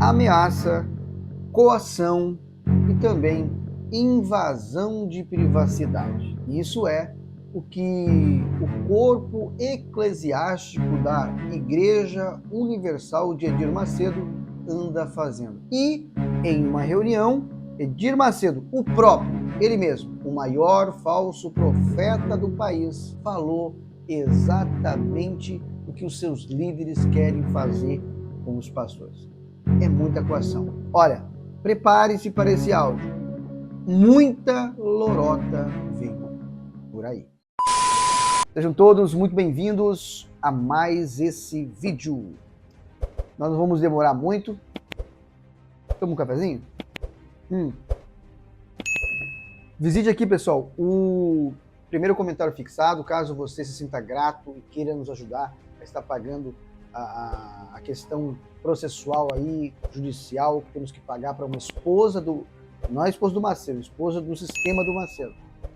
ameaça, coação e também invasão de privacidade. Isso é o que o corpo eclesiástico da Igreja Universal de Edir Macedo anda fazendo. E, em uma reunião, Edir Macedo, o próprio, ele mesmo, o maior falso profeta do país, falou exatamente o que os seus líderes querem fazer com os pastores. É muita coação. Olha, prepare-se para esse áudio. Muita lorota vem por aí. Sejam todos muito bem-vindos a mais esse vídeo. Nós não vamos demorar muito. Toma um cafezinho? Visite aqui, pessoal, o primeiro comentário fixado, caso você se sinta grato e queira nos ajudar a estar pagando a questão processual aí, judicial, que temos que pagar para uma esposa do... Não é esposa do Macedo, esposa do sistema do Macedo.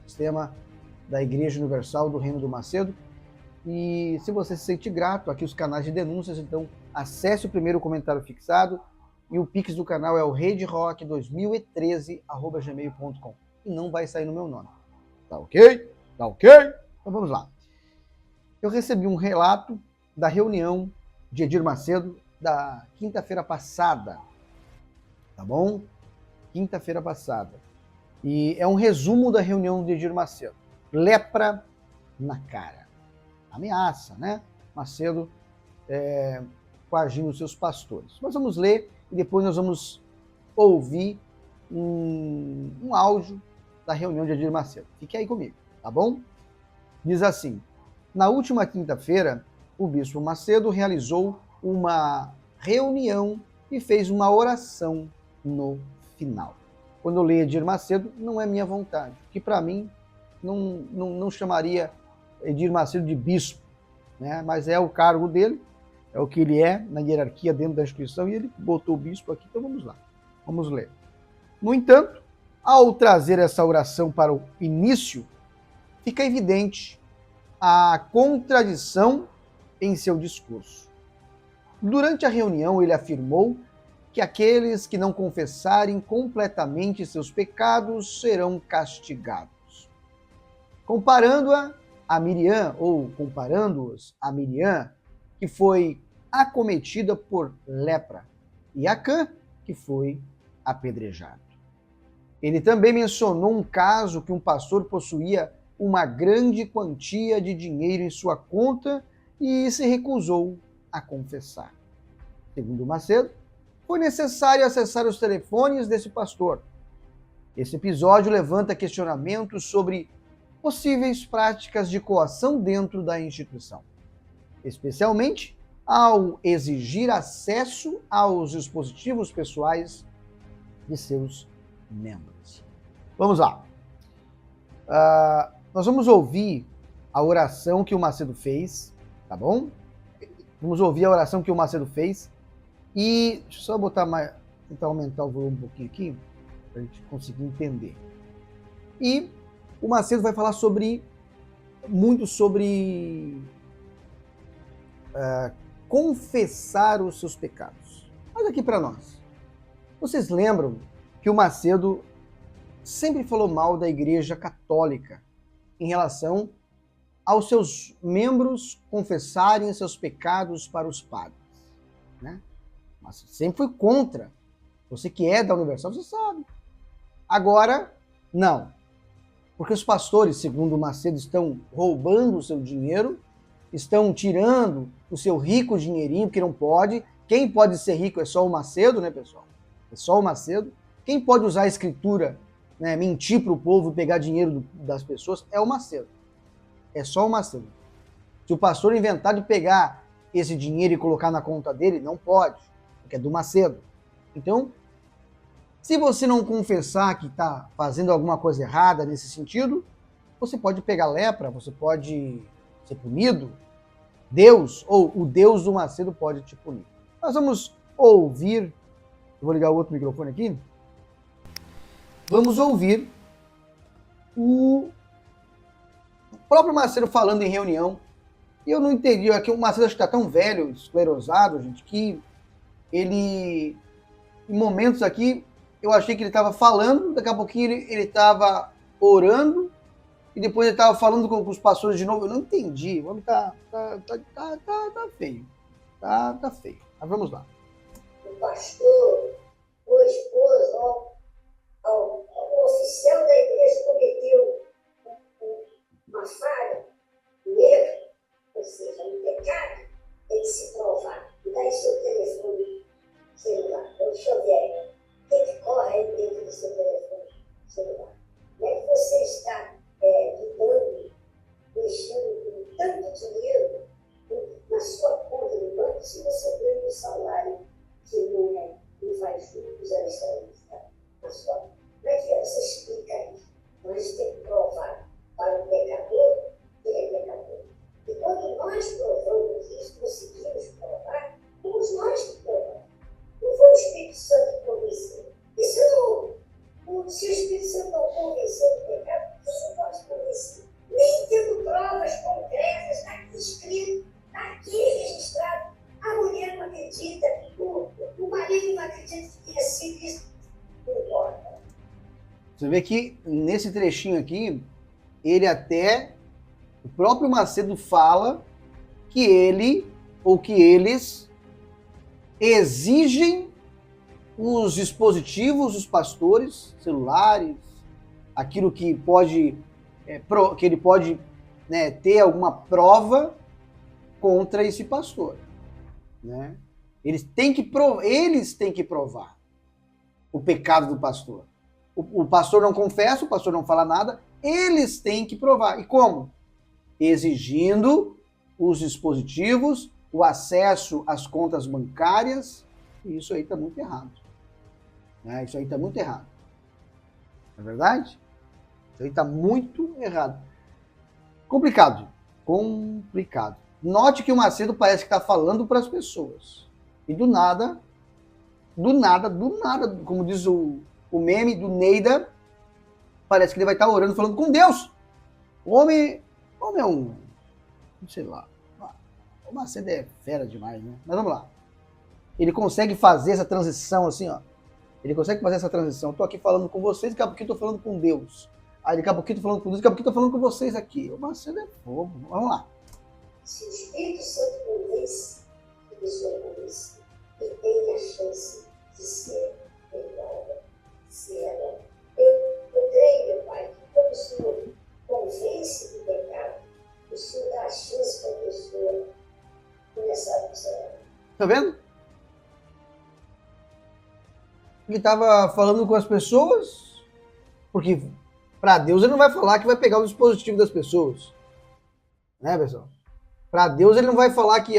Sistema da Igreja Universal do Reino do Macedo. E se você se sente grato, aqui os canais de denúncias, então acesse o primeiro comentário fixado e o Pix do canal é o redrock2013@gmail.com e não vai sair no meu nome. Tá ok? Tá ok? Então vamos lá. Eu recebi um relato da reunião de Edir Macedo da quinta-feira passada, tá bom? Quinta-feira passada. E é um resumo da reunião de Edir Macedo. Lepra na cara. Ameaça, né? Macedo coagindo os seus pastores. Nós vamos ler e depois nós vamos ouvir um áudio da reunião de Edir Macedo. Fique aí comigo, tá bom? Diz assim: na última quinta-feira, o bispo Macedo realizou uma reunião e fez uma oração no final. Quando eu leio Edir Macedo, não é minha vontade, que para mim não chamaria Edir Macedo de bispo, né? Mas é o cargo dele, é o que ele é na hierarquia dentro da instituição, e ele botou o bispo aqui, então vamos lá, vamos ler. No entanto, ao trazer essa oração para o início, fica evidente a contradição em seu discurso. Durante a reunião, ele afirmou que aqueles que não confessarem completamente seus pecados serão castigados. Comparando-os a Miriam, que foi acometida por lepra, e Acã, que foi apedrejado. Ele também mencionou um caso que um pastor possuía uma grande quantia de dinheiro em sua conta e se recusou a confessar. Segundo Macedo, foi necessário acessar os telefones desse pastor. Esse episódio levanta questionamentos sobre possíveis práticas de coação dentro da instituição, especialmente ao exigir acesso aos dispositivos pessoais de seus membros. Vamos lá. Nós vamos ouvir a oração que o Macedo fez, tá bom? Vamos ouvir a oração que o Macedo fez. E deixa eu só tentar aumentar o volume um pouquinho aqui, para a gente conseguir entender. E o Macedo vai falar muito sobre confessar os seus pecados. Olha aqui para nós. Vocês lembram que o Macedo sempre falou mal da Igreja Católica em relação aos seus membros confessarem seus pecados para os padres, né? Mas sempre foi contra. Você que é da Universal, você sabe. Agora, não. Porque os pastores, segundo o Macedo, estão roubando o seu dinheiro, estão tirando o seu rico dinheirinho, que não pode. Quem pode ser rico é só o Macedo, né, pessoal? É só o Macedo. Quem pode usar a escritura, né, mentir para o povo, pegar dinheiro das pessoas, é o Macedo. É só o Macedo. Se o pastor inventar de pegar esse dinheiro e colocar na conta dele, não pode, porque é do Macedo. Então, se você não confessar que está fazendo alguma coisa errada nesse sentido, você pode pegar lepra, você pode ser punido. Deus, ou o Deus do Macedo, pode te punir. Nós vamos ouvir, eu vou ligar o outro microfone aqui, vamos ouvir o próprio Macedo falando em reunião. E eu não entendi, aqui o Macedo está tão velho, esclerosado, gente, que ele em momentos aqui, eu achei que ele estava falando, daqui a pouquinho ele estava orando, e depois ele estava falando com os pastores de novo. Eu não entendi. O homem tá feio. Tá feio. Mas vamos lá. O pastor, o esposo, o oficial da igreja cometeu uma falha, um erro, ou seja, um pecado, tem que se provar. E daí seu telefone celular, ou deixa eu ver, o que corre aí dentro do seu telefone celular? Como é que você está lidando, mexendo com tanto dinheiro na sua conta do banco, se você ganha um salário que não faz juros, na sua. Como é que você explica isso? Então, a gente tem que provar para o pecador que ele é pecador. E quando nós provamos isso, conseguimos provar, fomos nós que provamos. Não foi o Espírito Santo que convenceu. Isso não. Se o Espírito Santo não convencer do pecado, você não pode convencer. Nem tendo provas concretas, está aqui escrito, está aqui registrado. A mulher não acredita, o marido não acredita que tenha sido isso. Não importa. Você vê que nesse trechinho aqui, o próprio Macedo fala que ele ou que eles exigem os dispositivos, os pastores, celulares, aquilo que pode, que ele pode, né, ter alguma prova contra esse pastor, né? Eles têm que provar o pecado do pastor. O pastor não confessa, o pastor não fala nada, eles têm que provar. E como? Exigindo os dispositivos, o acesso às contas bancárias, e isso aí está muito errado. Né? Isso aí está muito errado. Não é verdade? Isso aí está muito errado. Complicado. Note que o Macedo parece que está falando para as pessoas. E do nada, como diz o meme do Neida, parece que ele vai estar orando, falando com Deus. O homem é um, sei lá, o Macedo é fera demais, né? Mas vamos lá. Ele consegue fazer essa transição assim, ó. Ele consegue fazer essa transição. Estou aqui falando com vocês, daqui a pouquinho estou falando com Deus. Aí daqui a pouquinho estou falando com Deus, daqui a pouquinho estou falando com vocês aqui. O Macedo é fogo. Vamos lá. Se o Espírito Santo convence, a pessoa convence, e tem a chance de ser perdoada, Eu creio, meu Pai, que quando o Senhor convence do pecado, o Senhor dá a chance para a pessoa começar a funcionar. Tá vendo? Ele estava falando com as pessoas, porque para Deus ele não vai falar que vai pegar o dispositivo das pessoas. Né, pessoal? Para Deus ele não vai falar que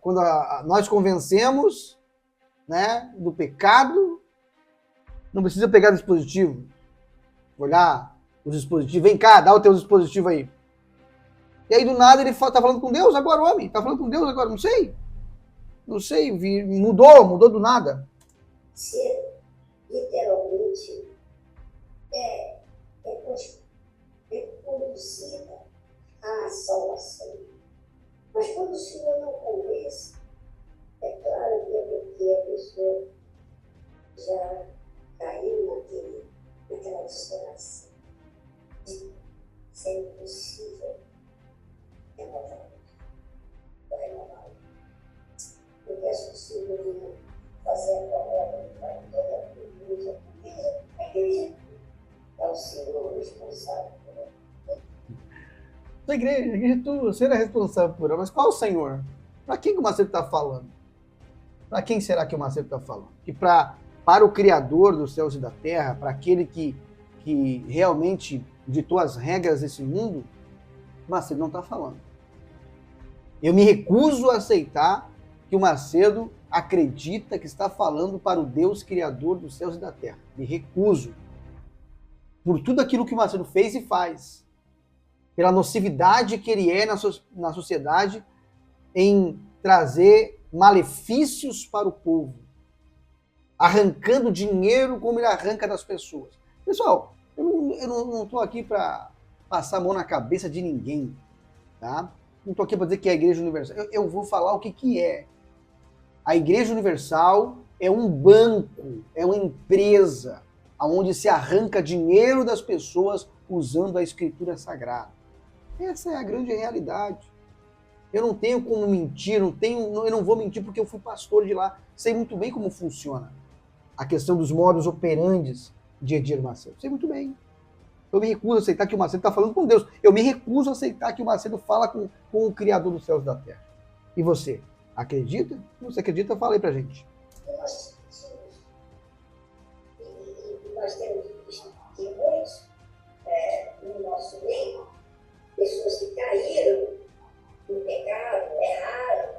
quando nós convencemos, né, do pecado, não precisa pegar dispositivo. Olhar os dispositivos. Vem cá, dá o teu dispositivo aí. E aí do nada ele tá falando com Deus agora, homem. Tá falando com Deus agora, não sei. Não sei, mudou do nada. Ser literalmente é conduzida à salvação. Mas quando o Senhor não convence, é claro que é porque a pessoa já caiu naquela distração de ser impossível renovar. Eu peço que o Senhor venha fazer a tua obra para toda a igreja. A igreja é o Senhor responsável por ela. A igreja, você é responsável por ela, mas qual o Senhor? Para quem que o Macedo está falando? Para quem será que o Macedo está falando? Que para o Criador dos céus e da terra, para aquele que realmente ditou as regras desse mundo, o Macedo não está falando. Eu me recuso a aceitar que o Macedo acredita que está falando para o Deus Criador dos céus e da terra. Me recuso. Por tudo aquilo que o Macedo fez e faz. Pela nocividade que ele é na sociedade em trazer malefícios para o povo. Arrancando dinheiro como ele arranca das pessoas. Pessoal, eu não estou aqui para passar a mão na cabeça de ninguém. Tá? Não estou aqui para dizer que é a Igreja Universal. Eu vou falar o que é. A Igreja Universal é um banco, é uma empresa onde se arranca dinheiro das pessoas usando a escritura sagrada. Essa é a grande realidade. Eu não tenho como mentir, eu não vou mentir porque eu fui pastor de lá. Sei muito bem como funciona a questão dos modus operandes de Edir Macedo. Sei muito bem. Eu me recuso a aceitar que o Macedo está falando com Deus. Eu me recuso a aceitar que o Macedo fala com o Criador dos céus e da terra. E você? Acredita? Se você acredita, fala aí pra gente. Nós temos visto que muitos no nosso meio, pessoas que caíram no pecado, erraram,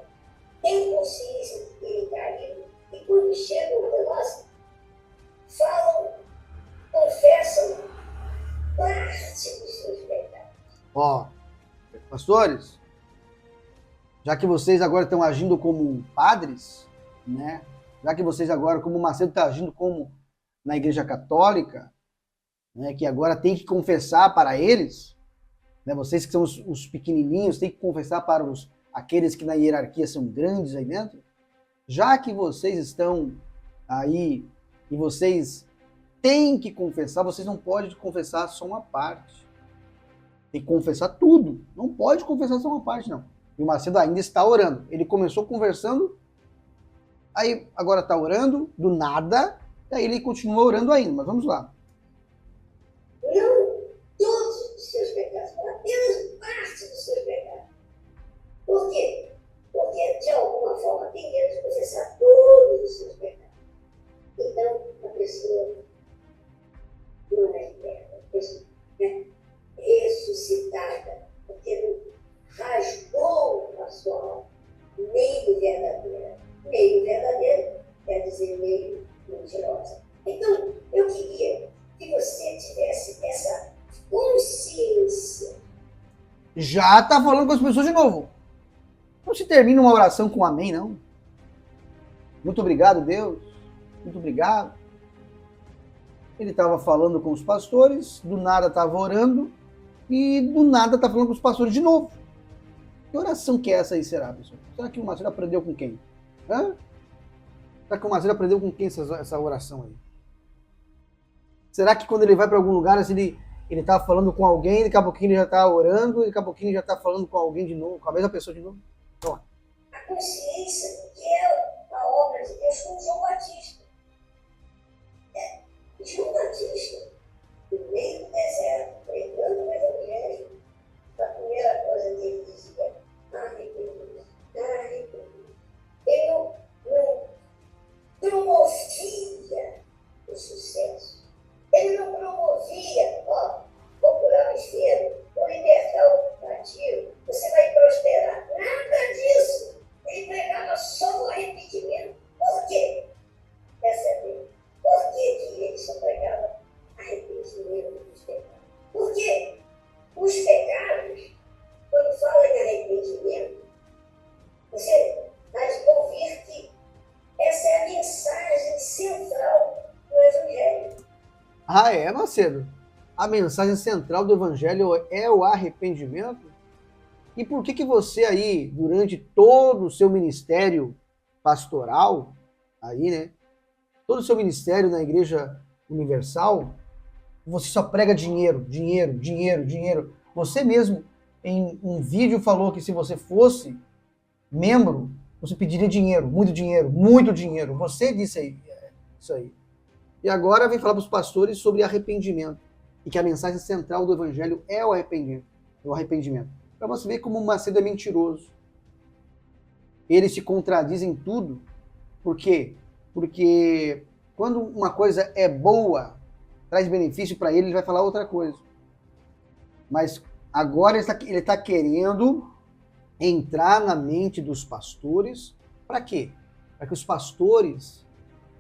têm consciência de terem caído, e quando chegam a nós, falam, confessam parte dos seus pecados. Ó, pastores, já que vocês agora estão agindo como padres, né? Já que vocês agora, como o Macedo está agindo como na Igreja Católica, né? Que agora tem que confessar para eles, né? Vocês que são os pequenininhos, tem que confessar para aqueles que na hierarquia são grandes aí dentro. Já que vocês estão aí e vocês têm que confessar, vocês não podem confessar só uma parte. Tem que confessar tudo. Não pode confessar só uma parte, não. E o Macedo ainda está orando. Ele começou conversando, aí agora está orando, do nada, e aí ele continua orando ainda. Mas vamos lá. Não todos os seus pecados, apenas parte dos seus pecados. Por quê? Porque, de alguma forma, tem medo de confessar todos os seus pecados. Então, a pessoa não é eterna, a pessoa é ressuscitada, porque não rasgou a sua alma, meio verdadeira. Meio verdadeiro quer dizer meio mentirosa. Então, eu queria que você tivesse essa consciência. Já está falando com as pessoas de novo. Não se termina uma oração com amém, não. Muito obrigado, Deus. Muito obrigado. Ele estava falando com os pastores, do nada estava orando, e do nada está falando com os pastores de novo. Que oração que é essa aí, será, pessoal? Será que o Macedo aprendeu com quem? Hã? Será que o Macedo aprendeu com quem essa oração aí? Será que quando ele vai para algum lugar, assim, ele tá falando com alguém, daqui a pouquinho ele já está orando, daqui a pouquinho ele já está falando com alguém de novo, com a mesma pessoa de novo? Pronto. A consciência do que é a obra de Deus com João Batista. João Batista, no meio do deserto, pregando o Evangelho, a primeira coisa que ele dizia, arrependimento, arrependimento. Ele não promovia o sucesso. Ele não promovia, vou curar o enfermo, vou libertar o cativo, você vai prosperar. Nada disso. Ele pregava só o arrependimento. Por quê? Essa é a pergunta. Por que ele só pregava arrependimento dos pecados? Porque os pecados, quando fala em arrependimento, você vai ouvir que essa é a mensagem central do Evangelho. Ah, é, Macedo? A mensagem central do Evangelho é o arrependimento? E por que você aí, durante todo o seu ministério pastoral, aí, né? Todo o seu ministério na Igreja Universal, você só prega dinheiro, dinheiro, dinheiro, dinheiro. Você mesmo, em um vídeo, falou que se você fosse membro, você pediria dinheiro, muito dinheiro, muito dinheiro. Você disse aí, isso aí. E agora vem falar para os pastores sobre arrependimento. E que a mensagem central do Evangelho é o arrependimento. Para você ver como o Macedo é mentiroso. Ele se contradiz em tudo. Por quê? Porque quando uma coisa é boa, traz benefício para ele, ele vai falar outra coisa. Mas agora ele está querendo entrar na mente dos pastores. Para quê? Para que os pastores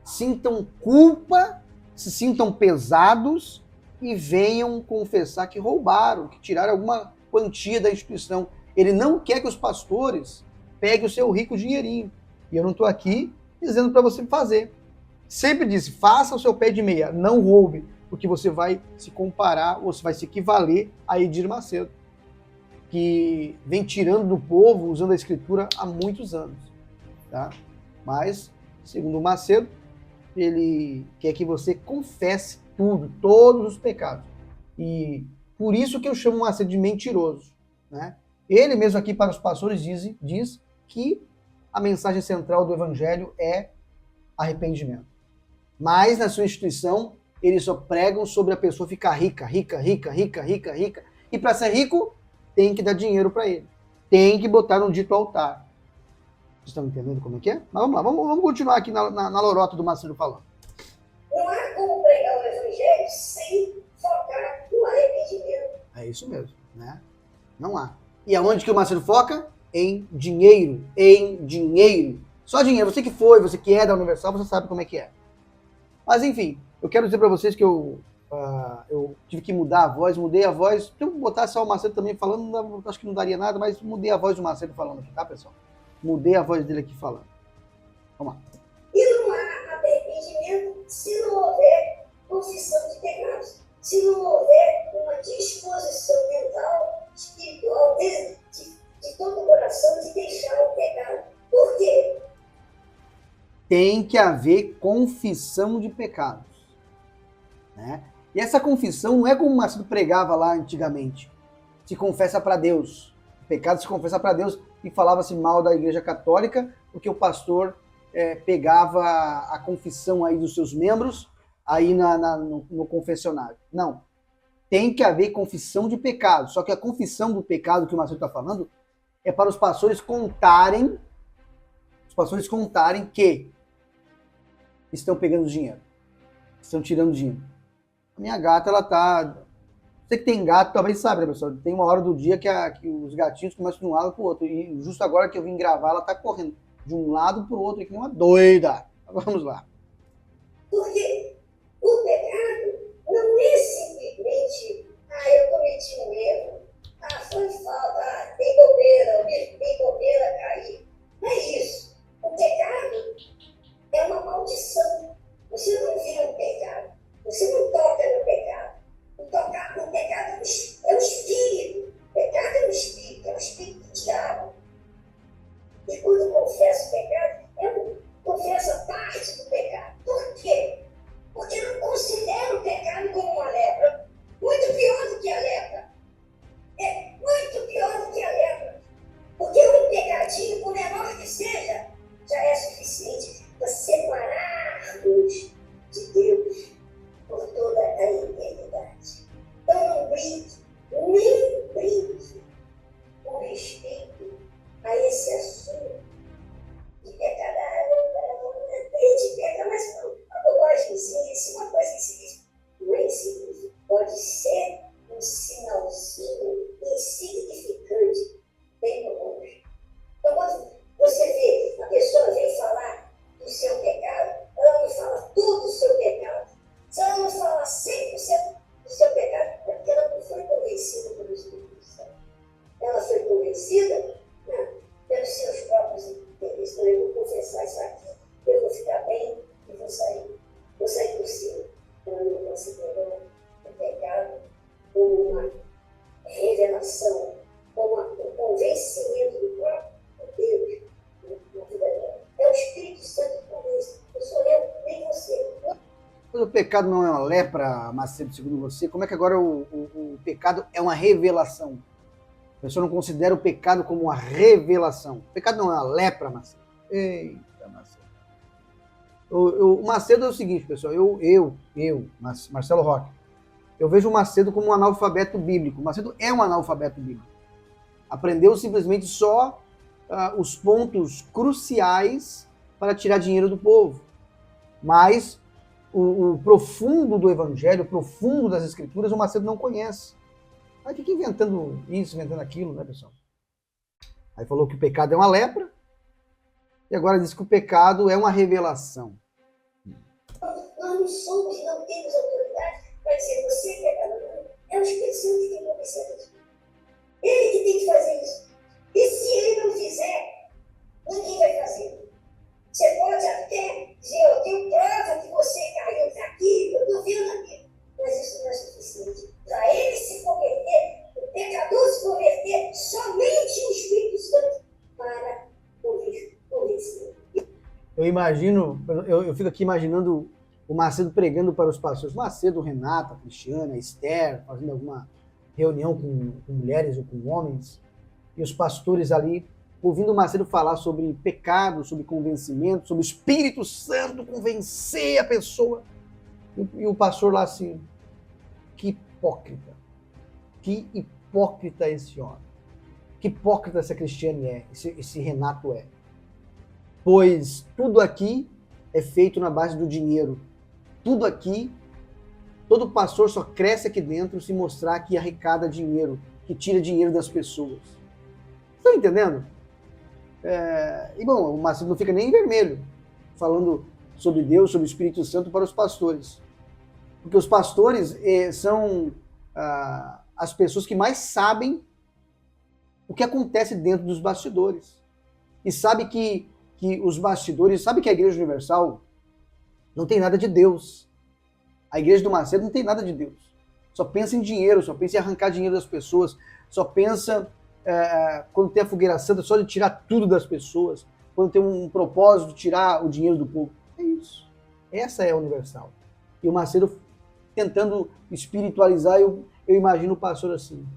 sintam culpa, se sintam pesados e venham confessar que roubaram, que tiraram alguma quantia da instituição. Ele não quer que os pastores peguem o seu rico dinheirinho. E eu não estou aqui dizendo para você fazer. Sempre disse, faça o seu pé de meia, não roube, porque você vai se comparar, ou você vai se equivaler a Edir Macedo, que vem tirando do povo, usando a escritura há muitos anos. Tá? Mas segundo o Macedo, ele quer que você confesse tudo, todos os pecados. E por isso que eu chamo o Macedo de mentiroso, né? Ele mesmo aqui para os pastores diz que a mensagem central do evangelho é arrependimento. Mas na sua instituição, eles só pregam sobre a pessoa ficar rica. E para ser rico, tem que dar dinheiro para ele. Tem que botar no dito altar. Vocês estão entendendo como é que é? Mas vamos lá, vamos continuar aqui na lorota do Macedo falando. Não há como pregar o evangelho sem focar no arrependimento. É isso mesmo, né? Não há. E aonde que o Macedo foca? Em dinheiro. Em dinheiro. Só dinheiro. Você que foi, você que é da Universal, você sabe como é que é. Mas enfim, eu quero dizer para vocês que eu tive que mudar a voz, mudei a voz. Se eu botasse só o Macedo também falando, acho que não daria nada, mas mudei a voz do Macedo falando aqui, tá, pessoal? Mudei a voz dele aqui falando. Vamos lá. E não há arrependimento se não houver confissão de pecados, se não houver uma disposição mental, espiritual, de todo o coração de deixar o pecado. Por quê? Tem que haver confissão de pecados, né? E essa confissão não é como o Macedo pregava lá antigamente. Se confessa para Deus. O pecado se confessa para Deus e falava-se mal da Igreja Católica porque o pastor pegava a confissão aí dos seus membros aí no confessionário. Não. Tem que haver confissão de pecado. Só que a confissão do pecado que o Macedo está falando é para os pastores contarem que estão pegando dinheiro. Estão tirando dinheiro. A minha gata, ela tá... Você que tem gato talvez sabe, né, pessoal? Tem uma hora do dia que os gatinhos começam de um lado pro outro. E justo agora que eu vim gravar, ela tá correndo de um lado pro outro, que nem uma doida. Vamos lá. Porque o pecado não é simplesmente, eu cometi um erro, foi falta, tem bobeira, caí. Não é isso. O pecado é uma maldição. Você não vira o pecado. Você não toca no pecado. O pecado é o espírito. O pecado é o espírito do diabo. E quando confessa o pecado, eu confesso a parte do pecado. Por quê? Porque eu não considero o pecado como uma lepra. Muito pior do que a lepra. É muito pior do que a lepra. Porque um pecadinho, por menor que seja, já é suficiente para separar-nos de Deus por toda a eternidade. Então não brinque, nem brinque com respeito a esse assunto de pecado. A gente peca, mas não. A bobagemzinha, isso é uma coisa insignificante. Não é insignificante. Pode ser um sinalzinho insignificante bem longe. Então, quando você vê, a pessoa vem falar do seu pecado, ela não fala tudo do seu pecado. Se ela não fala 100% do seu pecado, é porque ela não foi convencida pelo Espírito Santo. Ela foi convencida pelos seus próprios interesses. Então, eu vou confessar isso aqui, eu vou ficar bem e vou sair por cima. Ela não considerou o pecado como uma revelação, como um convencimento do próprio Deus na vida dela. É o Espírito Santo que convence. Não sou eu, nem você. Mas o pecado não é uma lepra, Macedo, segundo você? Como é que agora o pecado é uma revelação? A pessoa não considera o pecado como uma revelação. O pecado não é uma lepra, Macedo. Eita, Macedo. O Macedo é o seguinte, pessoal. Marcelo Roque, eu vejo o Macedo como um analfabeto bíblico. O Macedo é um analfabeto bíblico. Aprendeu simplesmente só os pontos cruciais para tirar dinheiro do povo. Mas o profundo do evangelho, o profundo das escrituras, o Macedo não conhece. Aí fica inventando isso, inventando aquilo, né, pessoal? Aí falou que o pecado é uma lepra, e agora diz que o pecado é uma revelação. Nós não somos e não temos autoridade para dizer você é pecador. É o Espírito Santo que tem que convencer isso. Ele que tem que fazer isso. E se ele não fizer, ninguém vai fazer. Você pode até dizer, eu tenho prova que você caiu, está aqui, eu estou vendo aqui. Mas isso não é suficiente. Para ele se converter, o pecador se converter, somente o Espírito Santo para convencer. Eu imagino, eu fico aqui imaginando o Macedo pregando para os pastores. Macedo, Renata, Cristiana, Esther, fazendo alguma reunião com mulheres ou com homens, e os pastores ali ouvindo o Macedo falar sobre pecado, sobre convencimento, sobre o Espírito Santo convencer a pessoa. E o pastor lá assim, que hipócrita. Que hipócrita esse homem. Que hipócrita essa Cristiane é, esse Renato é. Pois tudo aqui é feito na base do dinheiro. Tudo aqui, todo pastor só cresce aqui dentro se mostrar que arrecada dinheiro, que tira dinheiro das pessoas. Estão entendendo? E bom, o Macedo não fica nem em vermelho, falando sobre Deus, sobre o Espírito Santo para os pastores. Porque os pastores são as pessoas que mais sabem o que acontece dentro dos bastidores. E sabe que os bastidores, sabe que a Igreja Universal não tem nada de Deus. A Igreja do Macedo não tem nada de Deus. Só pensa em dinheiro, só pensa em arrancar dinheiro das pessoas, só pensa, quando tem a fogueira santa, só de tirar tudo das pessoas, quando tem um propósito de tirar o dinheiro do povo. É isso. Essa é a Universal. E o Macedo tentando espiritualizar, eu imagino o pastor assim,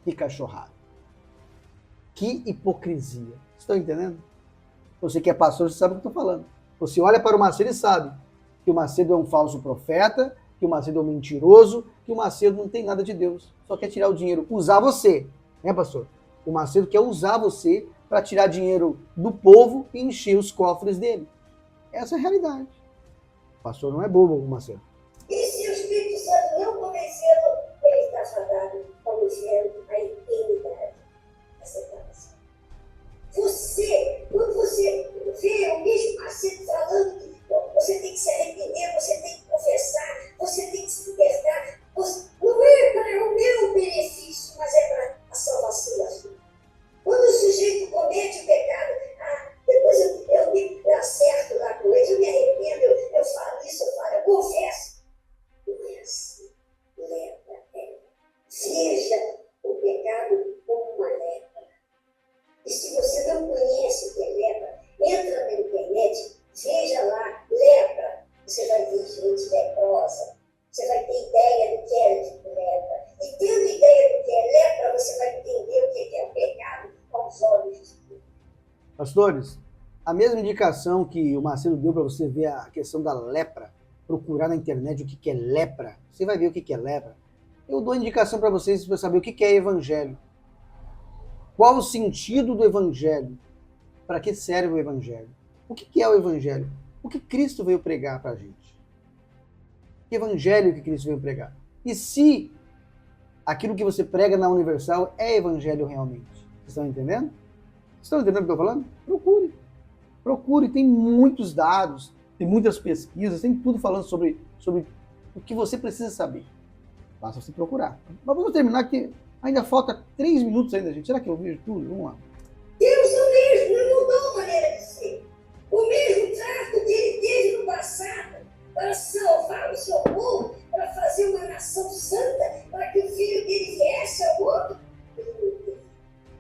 que cachorrada. Que hipocrisia. Estão entendendo? Você que é pastor, você sabe o que eu estou falando. Você olha para o Macedo e sabe que o Macedo é um falso profeta, que o Macedo é um mentiroso, que o Macedo não tem nada de Deus. Só quer tirar o dinheiro, usar você. Né, pastor? O Macedo quer usar você para tirar dinheiro do povo e encher os cofres dele. Essa é a realidade. O pastor não é bobo, o Macedo. E se o Espírito Santo não convencê-lo, ele está fadado ao inferno, à eternidade. Essa é a situação. Quando você vê o mesmo Macedo falando que você tem que se arrepender, você tem que confessar, você tem que se libertar, não é para o meu benefício, mas é para a salvação da sua. Quando o sujeito comete o pecado, depois eu me acerto lá com ele, eu me arrependo, eu falo isso, eu confesso. Não é assim. Lepra é. Veja o pecado como uma lepra. E se você não conhece o que é lepra, entra na internet, veja lá, lepra. Você vai ver gente leprosa. Você vai ter ideia do que é lepra. E tendo ideia do que é lepra, você vai entender o que é o pecado aos olhos de Deus. Pastores, a mesma indicação que o Macedo deu para você ver a questão da lepra, procurar na internet o que é lepra, você vai ver o que é lepra. Eu dou indicação para vocês para saber o que é evangelho. Qual o sentido do evangelho? Para que serve o evangelho? O que é o evangelho? O que Cristo veio pregar para a gente? Que evangelho que Cristo veio pregar? E se aquilo que você prega na Universal é evangelho realmente? Vocês estão entendendo? Vocês estão entendendo o que eu estou falando? Procure. Procure, tem muitos dados, tem muitas pesquisas, tem tudo falando sobre o que você precisa saber. Basta você procurar. Mas vamos terminar que ainda falta 3 minutos ainda, gente. Será que eu vejo tudo? Vamos lá. Deus é o mesmo, não mudou a maneira de ser. O mesmo trato que ele teve no passado para salvar o seu povo, para fazer uma nação santa, para que o filho dele viesse ao mundo. Ele não teve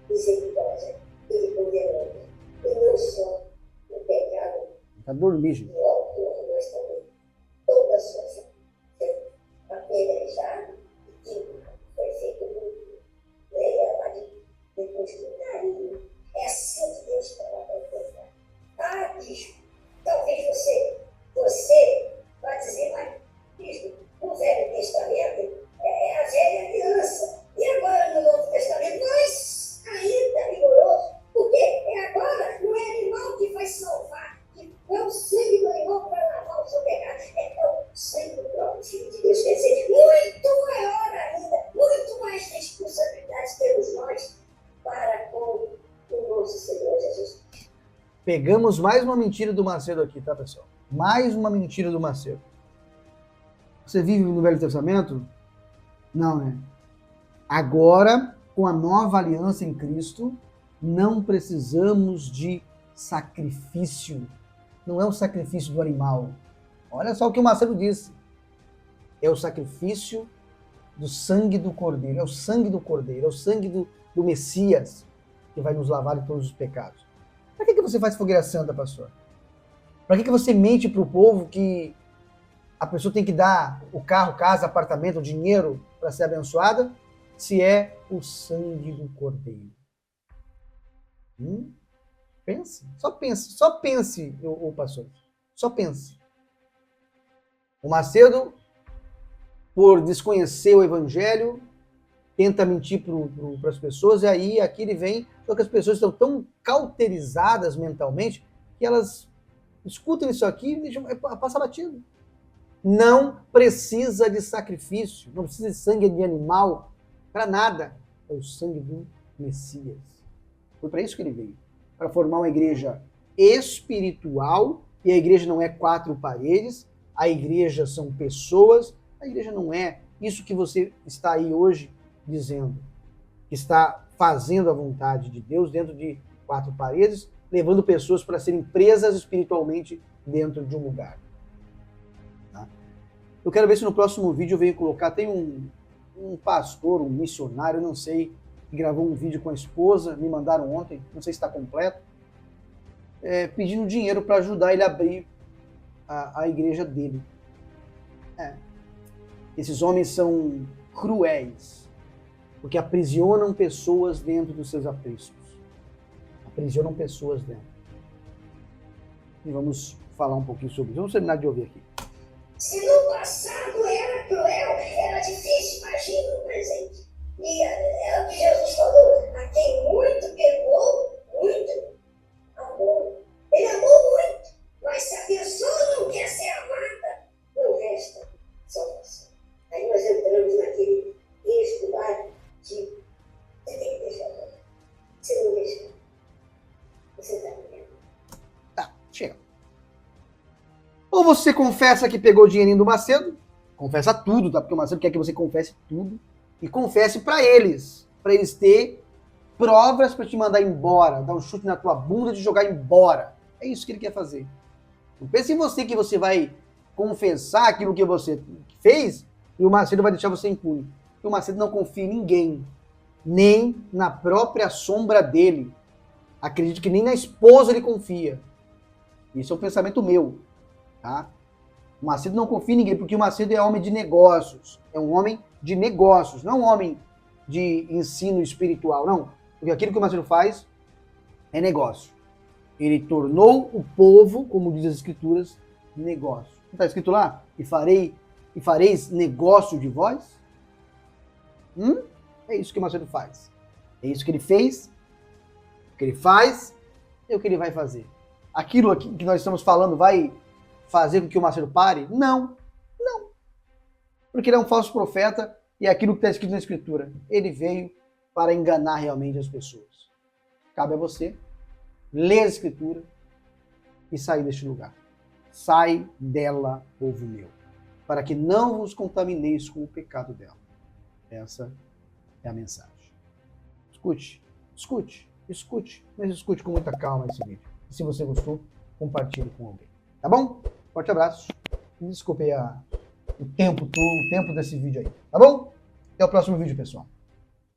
misericórdia, ele condenou. E não só o pecado. Está dormindo, gente. O autor, mas também toda a sua vida foi apedrejado e foi feito muito. Depois do carinho. É assim que Deus trata o pecado. Bispo, talvez você vai dizer, mas, bispo, no Velho Testamento é a velha aliança. E agora no Novo Testamento, mais ainda rigoroso. Porque agora não é animal que vai salvar, que é o sangue do animal para lavar o seu pecado. É o sangue do próprio Filho de Deus. Quer dizer, muito maior ainda, muito mais responsabilidade temos nós para com o nosso Senhor Jesus. Pegamos mais uma mentira do Macedo aqui, tá, pessoal? Mais uma mentira do Macedo. Você vive no Velho Testamento? Não, né? Agora, com a nova aliança em Cristo, não precisamos de sacrifício. Não é o sacrifício do animal. Olha só o que o Macedo disse. É o sacrifício do sangue do Cordeiro. É o sangue do Cordeiro. É o sangue do Messias que vai nos lavar de todos os pecados. Para que você faz fogueira santa, pastor? Para que você mente para o povo que a pessoa tem que dar o carro, casa, apartamento, o dinheiro para ser abençoada, se é o sangue do Cordeiro? Pense, só pense, ô pastor, só pense. O Macedo, por desconhecer o evangelho, tenta mentir para as pessoas, e aí aqui ele vem, só que as pessoas estão tão cauterizadas mentalmente que elas escutam isso aqui e deixam, passa batido. Não precisa de sacrifício, não precisa de sangue de animal, para nada. É o sangue do Messias. Foi para isso que ele veio, para formar uma igreja espiritual, e a igreja não é 4 paredes, a igreja são pessoas, a igreja não é isso que você está aí hoje dizendo, que está fazendo a vontade de Deus dentro de 4 paredes, levando pessoas para serem presas espiritualmente dentro de um lugar. Tá? Eu quero ver se no próximo vídeo eu venho colocar, tem um pastor, um missionário, não sei, que gravou um vídeo com a esposa, me mandaram ontem, não sei se está completo, pedindo dinheiro para ajudar ele a abrir a igreja dele. Esses homens são cruéis, porque aprisionam pessoas dentro dos seus apriscos. Aprisionam pessoas dentro. E vamos falar um pouquinho sobre isso. Vamos terminar de ouvir aqui. Se no passado era cruel, era difícil, imagina no presente. E é o que Jesus falou, a quem muito perdoou, muito amou. Ele amou muito, mas se a pessoa não quer ser amada, não resta salvação. Aí nós entramos naquele texto lá de você tem que deixar o outro. Se não deixar, você está vendo. Tá, chega. Ou você confessa que pegou o dinheirinho do Macedo, confessa tudo, tá? Porque o Macedo quer que você confesse tudo, e confesse para eles ter provas para te mandar embora, dar um chute na tua bunda e te jogar embora. É isso que ele quer fazer. Não pense em você que você vai confessar aquilo que você fez e o Macedo vai deixar você impune. Porque o Macedo não confia em ninguém, nem na própria sombra dele. Acredito que nem na esposa ele confia. Isso é um pensamento meu. Tá? O Macedo não confia em ninguém, porque o Macedo é homem de negócios. É um homem de negócios, não um homem de ensino espiritual, não. Porque aquilo que o Macedo faz é negócio. Ele tornou o povo, como diz as escrituras, negócio. Não está escrito lá? E fareis negócio de vós? É isso que o Macedo faz. É isso que ele fez, o que ele faz e o que ele vai fazer. Aquilo aqui que nós estamos falando vai fazer com que o Macedo pare? Não. Porque ele é um falso profeta e é aquilo que está escrito na Escritura. Ele veio para enganar realmente as pessoas. Cabe a você ler a Escritura e sair deste lugar. Sai dela, povo meu, para que não vos contamineis com o pecado dela. Essa é a mensagem. Escute, mas escute com muita calma esse vídeo. E se você gostou, compartilhe com alguém. Tá bom? Forte abraço. Desculpe o tempo desse vídeo aí. Tá bom? Até o próximo vídeo, pessoal.